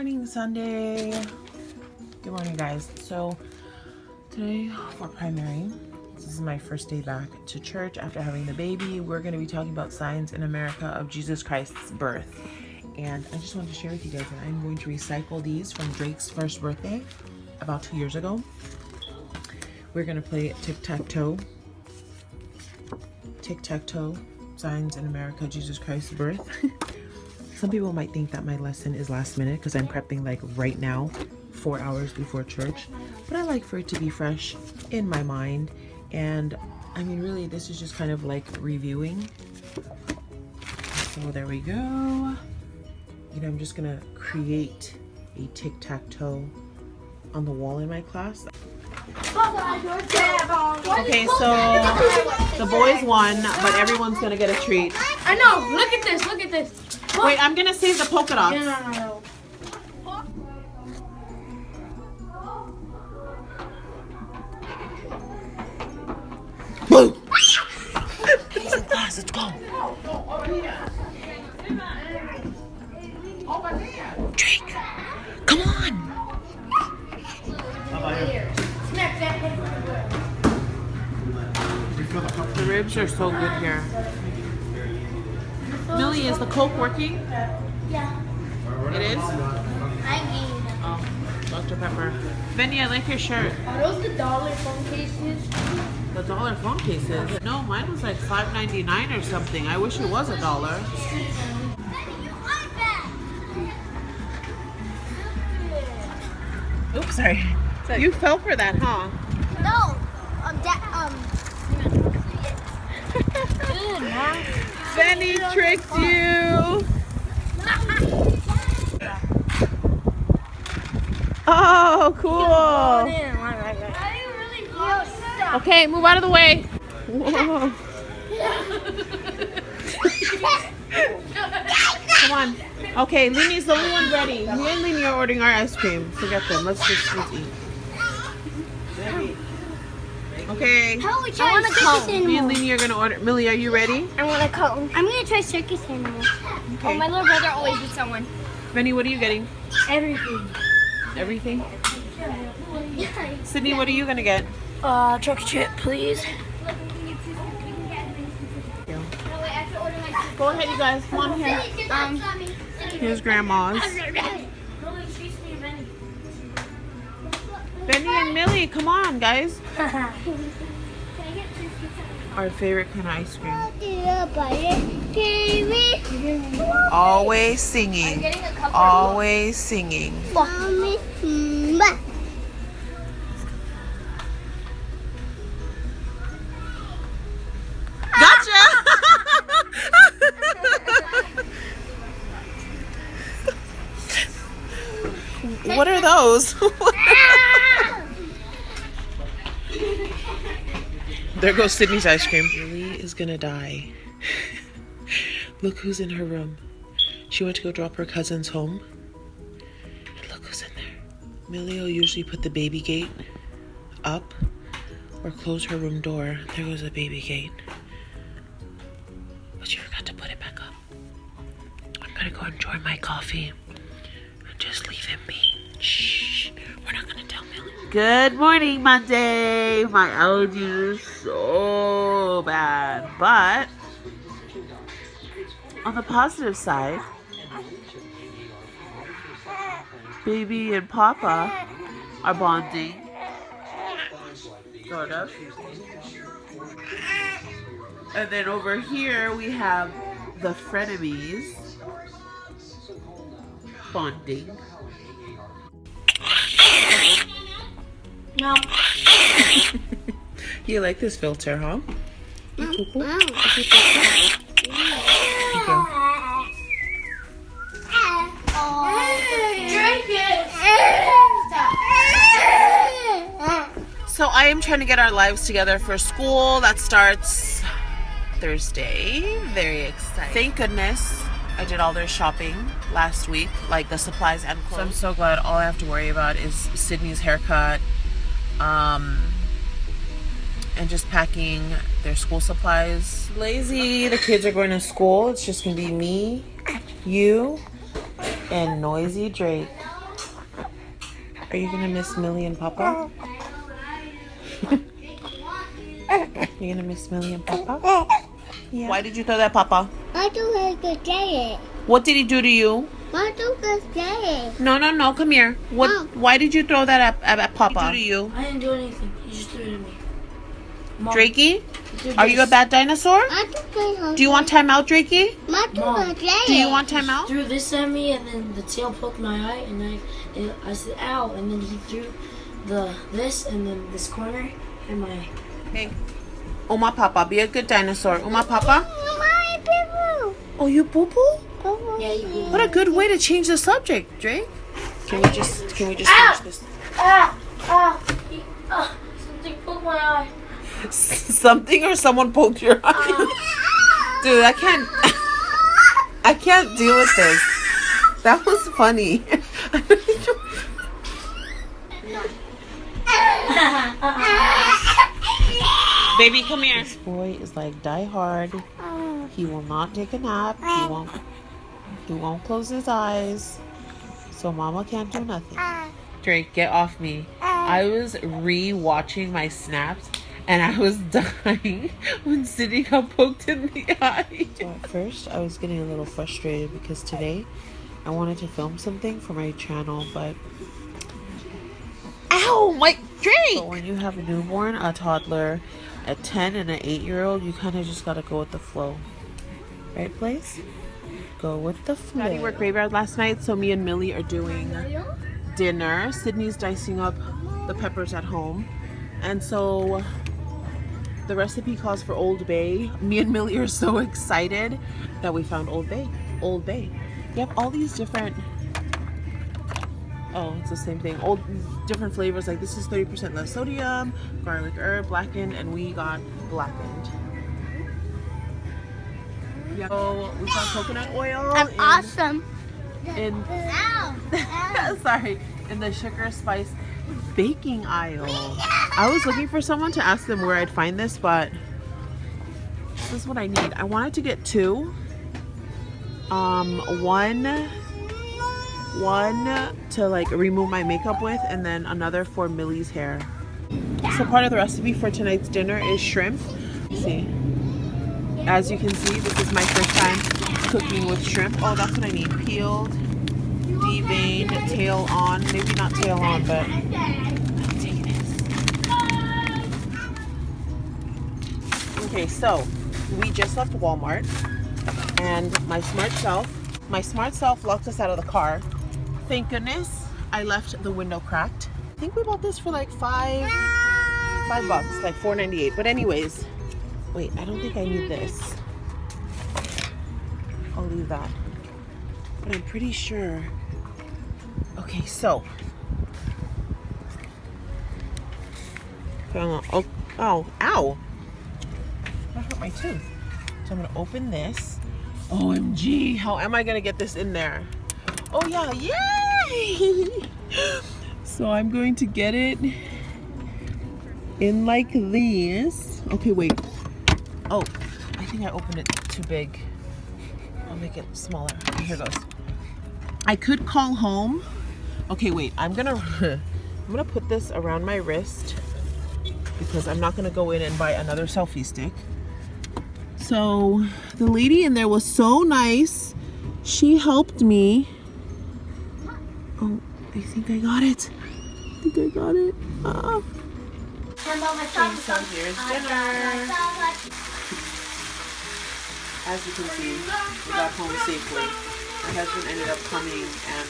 morning, Sunday. Good morning, guys. So today for primary, this is my first day back to church after having the baby. We're going to be talking about signs in America of Jesus Christ's birth. And I just wanted to share with you guys that I'm going to recycle these from Drake's first birthday about 2 years ago. We're going to play tic-tac-toe. Tic-tac-toe, signs in America, Jesus Christ's birth. Some people might think that my lesson is last minute because I'm prepping like right now, 4 hours before church. But I like for it to be fresh in my mind. And I mean, really, this is just kind of like reviewing. So there we go. You know, I'm just gonna create a tic-tac-toe on the wall in my class. Okay, so the boys won, but everyone's gonna get a treat. I know. Look at this. Look at this. Wait, I'm gonna save the polka dots. No. Whoa! He's in class. Let's go. Drake, come on. The ribs are so good here. Millie, is the Coke working? Yeah. It is? I need them. Oh, Dr. Pepper. Benny, I like your shirt. Are those the dollar phone cases? The dollar phone cases? No, mine was like $5.99 or something. I wish it was $1. Oops, sorry. You fell for that, huh? No. Good, Mom. Benny tricked you. Oh, cool. Okay, move out of the way. Whoa. Come on. Okay, Lini's the only one ready. Me and Lini are ordering our ice cream. Forget them. Let's just eat. Okay. How we try circus Me animal? and Lini are gonna order. Millie, are you ready? I want a cone. I'm gonna try circus animal. Okay. Oh, my little brother always gets someone. Benny, what are you getting? Everything. Everything? Sydney, what are you gonna get? Truck chip, please. Go ahead, you guys. Come on here. Here's Grandma's. Benny and Millie, come on, guys. Our favorite kind of ice cream. Always singing. Always singing. Gotcha! What are those? There goes Sydney's ice cream. Lily is gonna die. Look who's in her room. She went to go drop her cousins home. And look who's in there. Millie will usually put the baby gate up or close her room door. There goes the baby gate. But she forgot to put it back up. I'm gonna go enjoy my coffee and just leave him be. Shh. We're not gonna tell Millie. Good morning, Monday. My allergies are so bad. But on the positive side, Baby and Papa are bonding. Sort of. And then over here we have the frenemies bonding. No. You like this filter, huh? Okay. Drink it. So I am trying to get our lives together for school that starts Thursday. Very excited. Thank goodness I did all their shopping last week, like the supplies and clothes. So I'm so glad all I have to worry about is Sydney's haircut, and just packing their school supplies. Lazy, the kids are going to school. It's just gonna be me, you, and noisy Drake. Are you gonna miss Millie and Papa? You gonna miss Millie and Papa? Yeah. Why did you throw that, Papa? I do have to say it. What did he do to you? I do have to say it. No. Come here. What? Mom. Why did you throw that at Papa? What did he do to you? I didn't do anything. He just threw it at me. Mom, Drakey? he did Are you a this. bad dinosaur? I do have Do you want timeout, Drakey? Mom. Do you want timeout? He threw this at me, and then the tail poked my eye, and I said, ow, and then he threw this, and then this corner, and my... Hey. Oma Papa, be a good dinosaur. Oma Papa? Oh, you poo-poo? Yeah, you go. What a good way to change the subject, Drake. Can we just finish this? Something poked my eye. Something or someone poked your eye? Dude, I can't deal with this. That was funny. Baby, come here. This boy is like die hard. He will not take a nap. He won't close his eyes. So mama can't do nothing. Drake, get off me. I was re-watching my snaps and I was dying when Sydney got poked in the eye. So at first I was getting a little frustrated because today I wanted to film something for my channel, but ow, my Drake! But when you have a newborn, a toddler, a 10 and an 8-year-old, you kind of just gotta go with the flow. Right, Blaze? Go with the flow. Daddy worked graveyard last night, so me and Millie are doing dinner. Sydney's dicing up the peppers at home. And so the recipe calls for Old Bay. Me and Millie are so excited that we found Old Bay. Old Bay. You have all these different... Oh, it's the same thing. Old different flavors. Like this is 30% less sodium, garlic herb, blackened, and we got blackened. Yeah. So we found coconut oil. Awesome. In Ow. sorry, in the sugar spice baking aisle. I was looking for someone to ask them where I'd find this, but this is what I need. I wanted to get two. One to like remove my makeup with, and then another for Millie's hair. So part of the recipe for tonight's dinner is shrimp. See, as you can see, this is my first time cooking with shrimp. Oh, that's what I need. Peeled, deveined, tail on. Maybe not tail on, but take this. Okay, so we just left Walmart, and my smart self locked us out of the car. Thank goodness I left the window cracked. I think we bought this for like $5, like $4.98. But anyways, wait, I don't think I need this. I'll leave that. But I'm pretty sure. Okay, so. Oh, ow. That hurt my tooth. So I'm gonna open this. OMG, how am I gonna get this in there? Oh yeah, yay! So I'm going to get it in like this. Okay, wait. Oh, I think I opened it too big. I'll make it smaller. Okay, here goes. I could call home. Okay, wait. I'm gonna put this around my wrist because I'm not gonna go in and buy another selfie stick. So the lady in there was so nice. She helped me. Oh, I think I got it. Okay, so here's dinner. As you can see, we got home safely. My husband ended up coming and